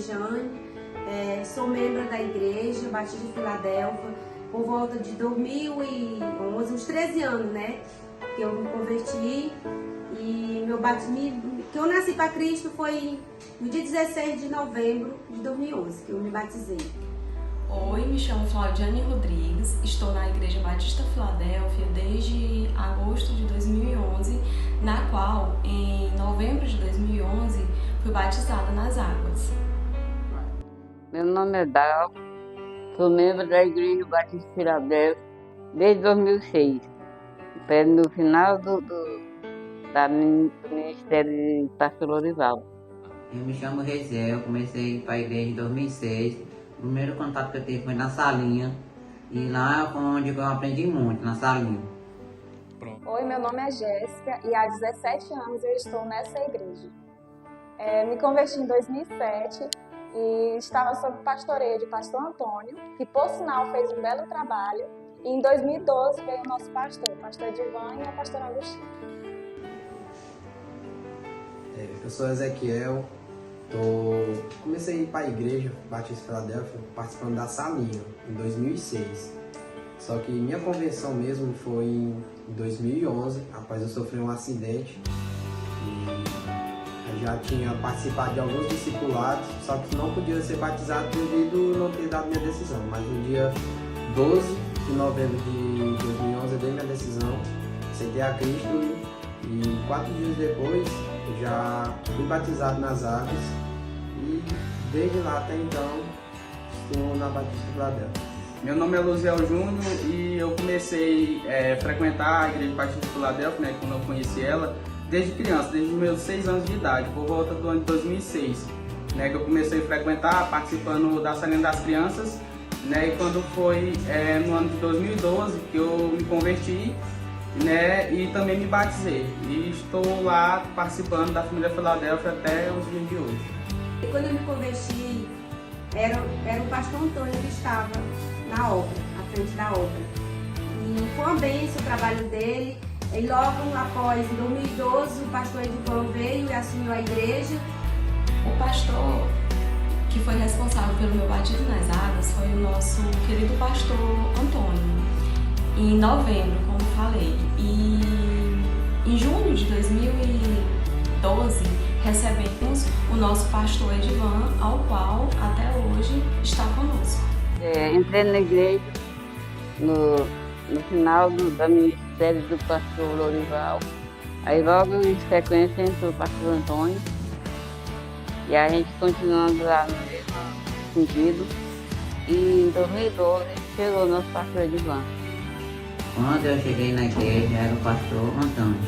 Rejane, sou membro da Igreja Batista de Filadélfia por volta de 2011, uns 13 anos, né? Que eu me converti e meu batismo, que eu nasci para Cristo foi no dia 16 de novembro de 2011, que eu me batizei. Oi, me chamo Flaudiane Rodrigues, estou na Igreja Batista Filadélfia desde agosto de 2011, na qual, em novembro de 2011, fui batizada nas águas. Meu nome é Dal, sou membro da Igreja Batista Filadélfia desde 2006, no final do Ministério de Pastor Lorival. Eu me chamo Reziel, comecei a ir para a igreja em 2006. O primeiro contato que eu tive foi na salinha. E lá foi onde eu aprendi muito, na salinha. Oi, meu nome é Jéssica e há 17 anos eu estou nessa igreja. Me converti em 2007 e estava sob pastoreio de pastor Antônio, que por sinal fez um belo trabalho. E em 2012 veio o nosso pastor, o pastor Edivan e a pastora Agostinho. Eu sou Ezequiel, comecei a ir para a Igreja Batista Filadélfia participando da salinha em 2006. Só que minha conversão mesmo foi em 2011, após eu sofrer um acidente. E eu já tinha participado de alguns discipulados, só que não podia ser batizado devido não ter dado minha decisão. Mas no dia 12 de novembro de 2011 eu dei minha decisão, aceitei a Cristo e 4 dias depois eu já fui batizado nas águas e desde lá até então estou na Batista Filadélfia. Meu nome é Luziel Júnior e eu comecei a frequentar a Igreja Batista de Filadélfia, né, quando eu conheci ela, desde criança, desde os meus 6 anos de idade, por volta do ano de 2006, né, que eu comecei a frequentar, participando da Salinha das Crianças, né, e quando foi no ano de 2012 que eu me converti, né, e também me batizei. E estou lá participando da família Filadélfia até os dias de hoje. E quando eu me converti, era o pastor Antônio que estava na obra, à frente da obra. E foi uma bênção o trabalho dele. E logo após, em 2012, o pastor Edivan veio e assumiu a igreja. O pastor que foi responsável pelo meu batismo nas águas foi o nosso querido pastor Antônio, em novembro, como falei. E em junho de 2012, recebemos o nosso pastor Edivan, ao qual até hoje está conosco. Entrei na igreja no final do ministério do pastor Lorival. Aí logo em sequência entrou o pastor Antônio. E a gente continuando lá no mesmo sentido. E em 2012 chegou o nosso pastor Edivan. Quando eu cheguei na igreja era o pastor Antônio.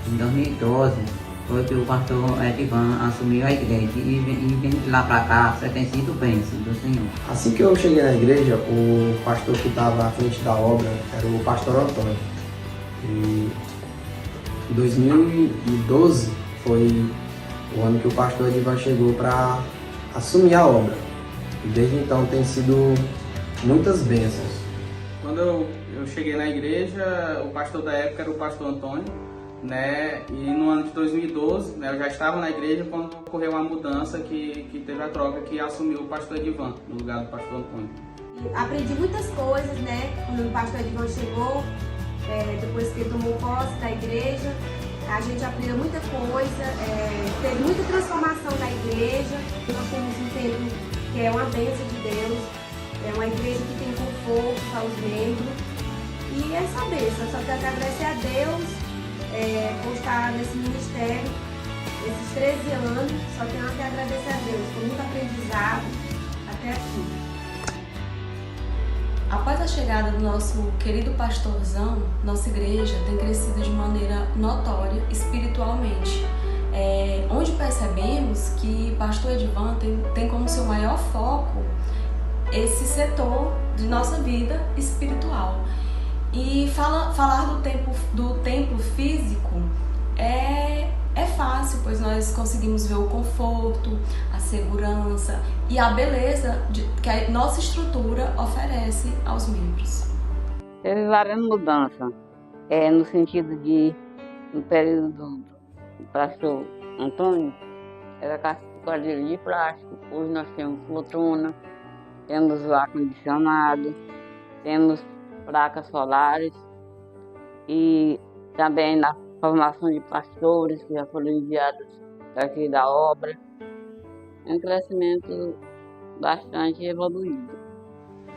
Em 2012 foi que o pastor Edivan assumiu a igreja e vindo de lá para cá você tem sido bênção do Senhor. Assim que eu cheguei na igreja, o pastor que estava à frente da obra era o pastor Antônio. E em 2012 foi o ano que o pastor Edivan chegou para assumir a obra. E desde então tem sido muitas bênçãos. Quando eu cheguei na igreja, o pastor da época era o pastor Antônio, né? E no ano de 2012, né, eu já estava na igreja quando ocorreu uma mudança que teve a troca, que assumiu o pastor Edivan no lugar do pastor Antônio. Aprendi muitas coisas, né? Quando o pastor Edivan chegou, depois que ele tomou posse da igreja, a gente aprendeu muita coisa, teve muita transformação na igreja. Nós temos um templo que é uma bênção de Deus, é uma igreja que tem conforto para os membros. E essa bênção, só quero agradecer a Deus por estar nesse ministério esses 13 anos, só tenho que agradecer a Deus, foi muito aprendizado até aqui. Após a chegada do nosso querido pastorzão, nossa igreja tem crescido de maneira notória espiritualmente, onde percebemos que pastor Edivan tem como seu maior foco esse setor de nossa vida espiritual. E falar do templo físico é fácil, pois nós conseguimos ver o conforto, a segurança e a beleza que a nossa estrutura oferece aos membros. Teve várias mudanças, no sentido de, no período do pastor Antônio, era quadrilha de plástico. Hoje nós temos poltrona, temos o ar-condicionado, temos placas solares e também na formação de pastores que já foram enviados daqui da obra. É um crescimento bastante evoluído.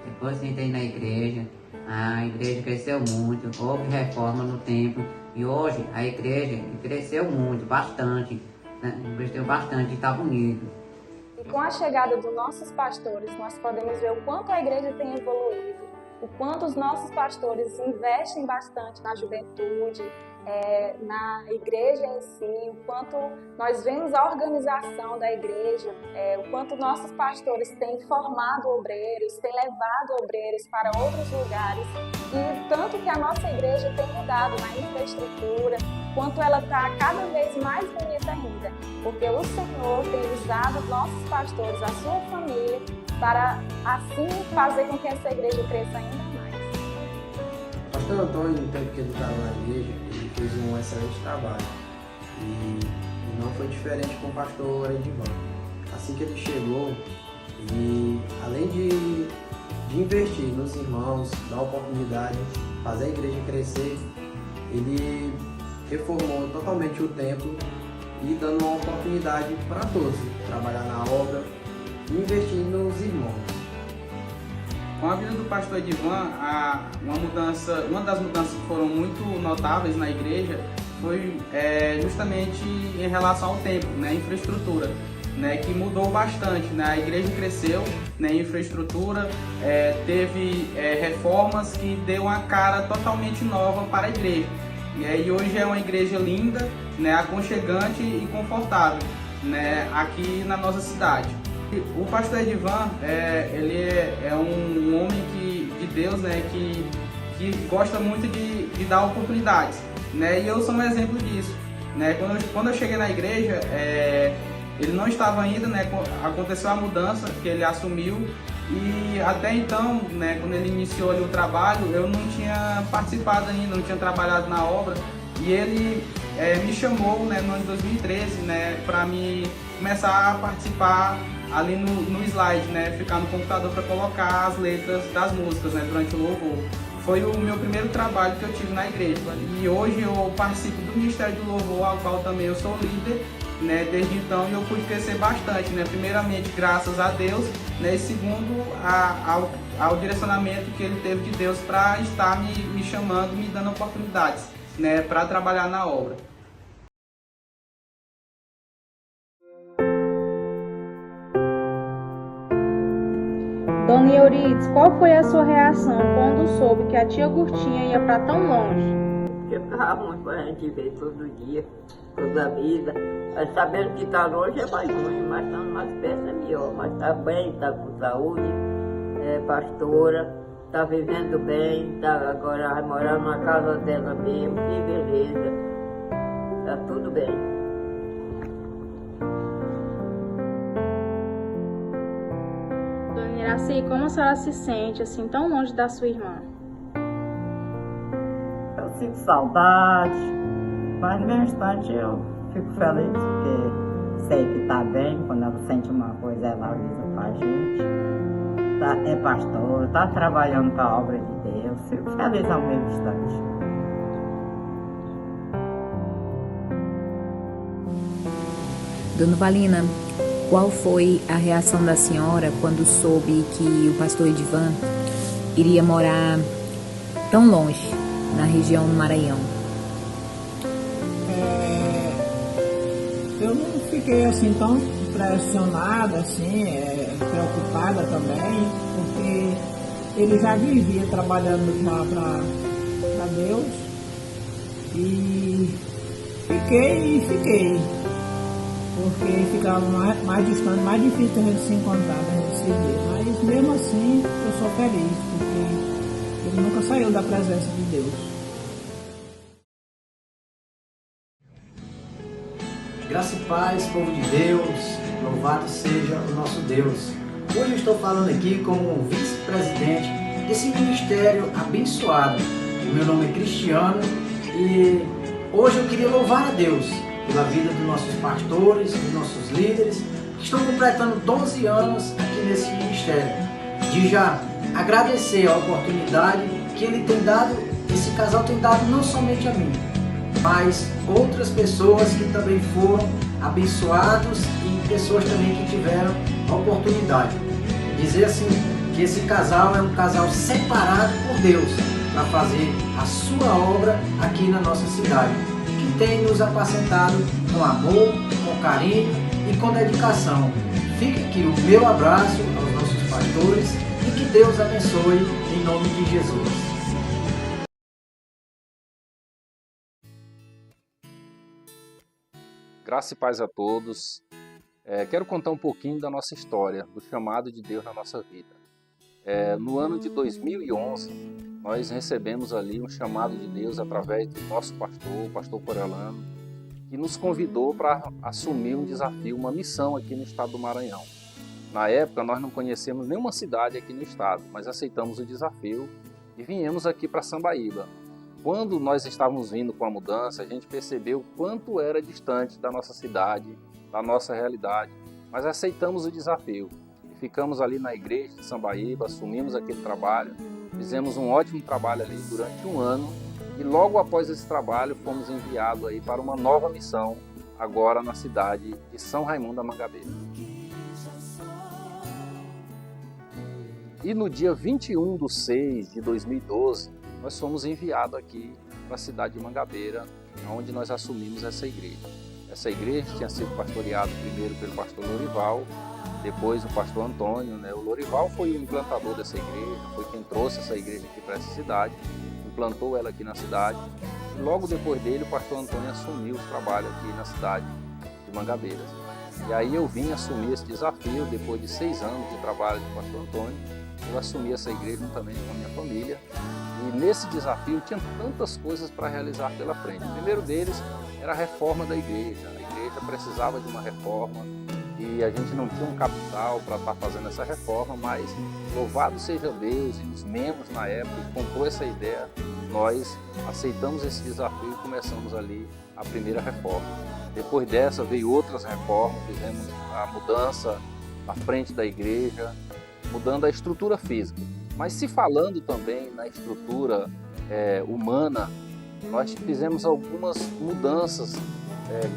Depois que entrei na igreja, a igreja cresceu muito, houve reforma no templo e hoje a igreja cresceu muito, bastante, né? Cresceu bastante e está bonito. E com a chegada dos nossos pastores, nós podemos ver o quanto a igreja tem evoluído, o quanto os nossos pastores investem bastante na juventude, na igreja em si, o quanto nós vemos a organização da igreja, o quanto nossos pastores têm formado obreiros, têm levado obreiros para outros lugares, e tanto que a nossa igreja tem mudado na infraestrutura, quanto ela está cada vez mais bonita ainda, porque o Senhor tem usado os nossos pastores, a sua família, para assim fazer com que essa igreja cresça ainda mais. O pastor Antônio, no tempo que ele estava na igreja, ele fez um excelente trabalho. E não foi diferente com o pastor Edivan. Assim que ele chegou, ele, além de investir nos irmãos, dar oportunidade, fazer a igreja crescer, ele reformou totalmente o templo e dando uma oportunidade para todos trabalhar na obra e investir nos irmãos. Com a vida do pastor Edivan, uma das mudanças que foram muito notáveis na igreja foi justamente em relação ao templo, né, infraestrutura, né, que mudou bastante, né, a igreja cresceu, né, infraestrutura, teve reformas que deu uma cara totalmente nova para a igreja, e hoje é uma igreja linda, né, aconchegante e confortável, né, aqui na nossa cidade. O pastor Edivan, ele é um homem de Deus, né, que gosta muito de dar oportunidades, né, e eu sou um exemplo disso, né. Quando eu cheguei na igreja, ele não estava ainda, né, aconteceu a mudança que ele assumiu, e até então, né, quando ele iniciou ali o trabalho, eu não tinha participado ainda, não tinha trabalhado na obra, e ele me chamou, né, no ano de 2013, né, para me começar a participar ali no slide, né, ficar no computador para colocar as letras das músicas, né, durante o louvor. Foi o meu primeiro trabalho que eu tive na igreja, e hoje eu participo do Ministério do Louvor, ao qual também eu sou líder, né, desde então eu pude crescer bastante, né, primeiramente graças a Deus, né, e segundo ao direcionamento que ele teve de Deus para estar me chamando, me dando oportunidades, né, para trabalhar na obra. Dona Eurides, qual foi a sua reação quando soube que a tia Gurtinha ia para tão longe? Eu ficava muito para a gente ver todo dia, toda a vida. Mas sabendo que está longe é mais longe, mas estando mais perto é melhor. Mas está bem, está com saúde, é pastora, está vivendo bem, agora vai morar na casa dela mesmo, que beleza. Está tudo bem. Iraci, como a senhora se sente assim tão longe da sua irmã? Eu sinto saudade, mas no mesmo instante eu fico feliz porque sei que está bem. Quando ela sente uma coisa, ela avisa pra gente. É pastor, está trabalhando para a obra de Deus. Fico feliz ao mesmo instante. Dona Valina, qual foi a reação da senhora quando soube que o pastor Edivan iria morar tão longe, na região do Maranhão? Eu não fiquei assim tão impressionada, assim, preocupada também, porque ele já vivia trabalhando para Deus e fiquei. Porque ficava mais distante, mais difícil a gente se encontrar, a gente se ver. Mas mesmo assim, eu sou feliz, porque ele nunca saiu da presença de Deus. Graça e paz, povo de Deus, louvado seja o nosso Deus. Hoje eu estou falando aqui como vice-presidente desse ministério abençoado. O meu nome é Cristiano e hoje eu queria louvar a Deus pela vida dos nossos pastores, dos nossos líderes, que estão completando 12 anos aqui nesse ministério. De já agradecer a oportunidade que ele tem dado, esse casal tem dado não somente a mim, mas outras pessoas que também foram abençoados e pessoas também que tiveram a oportunidade. Dizer assim que esse casal é um casal separado por Deus para fazer a sua obra aqui na nossa cidade, que tem nos apacentado com amor, com carinho e com dedicação. Fica aqui o meu abraço aos nossos pastores e que Deus abençoe em nome de Jesus. Graça e paz a todos. Quero contar um pouquinho da nossa história, do chamado de Deus na nossa vida. No ano de 2011, nós recebemos ali um chamado de Deus através do nosso pastor, o pastor Coriolano, que nos convidou para assumir um desafio, uma missão aqui no estado do Maranhão. Na época, nós não conhecemos nenhuma cidade aqui no estado, mas aceitamos o desafio e viemos aqui para Sambaíba. Quando nós estávamos vindo com a mudança, a gente percebeu o quanto era distante da nossa cidade, da nossa realidade, mas aceitamos o desafio. E ficamos ali na igreja de Sambaíba, assumimos aquele trabalho, fizemos um ótimo trabalho ali durante um ano e logo após esse trabalho fomos enviados aí para uma nova missão, agora na cidade de São Raimundo da Mangabeira. E no dia 21/6/2012, nós fomos enviados aqui para a cidade de Mangabeira, onde nós assumimos essa igreja. Essa igreja tinha sido pastoreada primeiro pelo pastor Lorival, depois o pastor Antônio. O Lorival foi o implantador dessa igreja, foi quem trouxe essa igreja aqui para essa cidade, implantou ela aqui na cidade. E logo depois dele, o pastor Antônio assumiu o trabalho aqui na cidade de Mangabeiras. E aí eu vim assumir esse desafio, depois de 6 anos de trabalho do pastor Antônio, eu assumi essa igreja juntamente com a minha família. E nesse desafio tinha tantas coisas para realizar pela frente. O primeiro deles era a reforma da igreja. A igreja precisava de uma reforma e a gente não tinha um capital para estar fazendo essa reforma, mas louvado seja Deus e os membros na época que comprou essa ideia, nós aceitamos esse desafio e começamos ali a primeira reforma. Depois dessa veio outras reformas, fizemos a mudança à frente da igreja, mudando a estrutura física. Mas se falando também na estrutura humana, nós fizemos algumas mudanças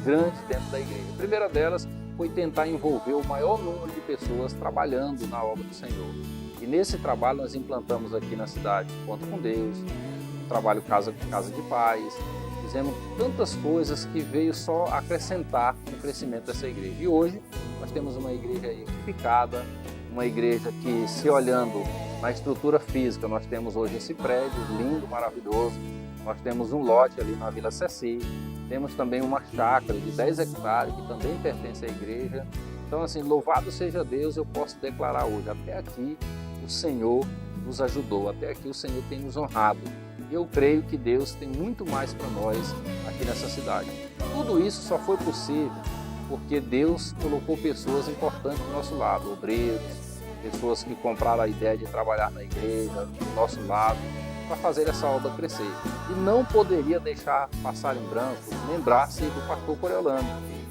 grandes dentro da igreja. A primeira delas foi tentar envolver o maior número de pessoas trabalhando na obra do Senhor. E nesse trabalho nós implantamos aqui na cidade Encontro com Deus, o trabalho Casa de Paz, fizemos tantas coisas que veio só acrescentar o crescimento dessa igreja. E hoje nós temos uma igreja edificada, uma igreja que, se olhando na estrutura física, nós temos hoje esse prédio lindo, maravilhoso, nós temos um lote ali na Vila Ceci, temos também uma chácara de 10 hectares que também pertence à igreja. Então, assim, louvado seja Deus, eu posso declarar hoje, até aqui o Senhor nos ajudou, até aqui o Senhor tem nos honrado. E eu creio que Deus tem muito mais para nós aqui nessa cidade. Tudo isso só foi possível porque Deus colocou pessoas importantes do nosso lado, obreiros, pessoas que compraram a ideia de trabalhar na igreja, do nosso lado, para fazer essa obra crescer. E não poderia deixar passar em branco, lembrar-se do pastor Coriolano,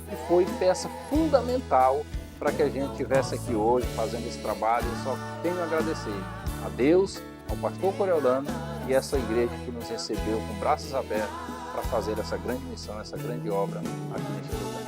que foi peça fundamental para que a gente estivesse aqui hoje fazendo esse trabalho. Eu só tenho a agradecer a Deus, ao pastor Coriolano e essa igreja que nos recebeu com braços abertos para fazer essa grande missão, essa grande obra aqui neste lugar.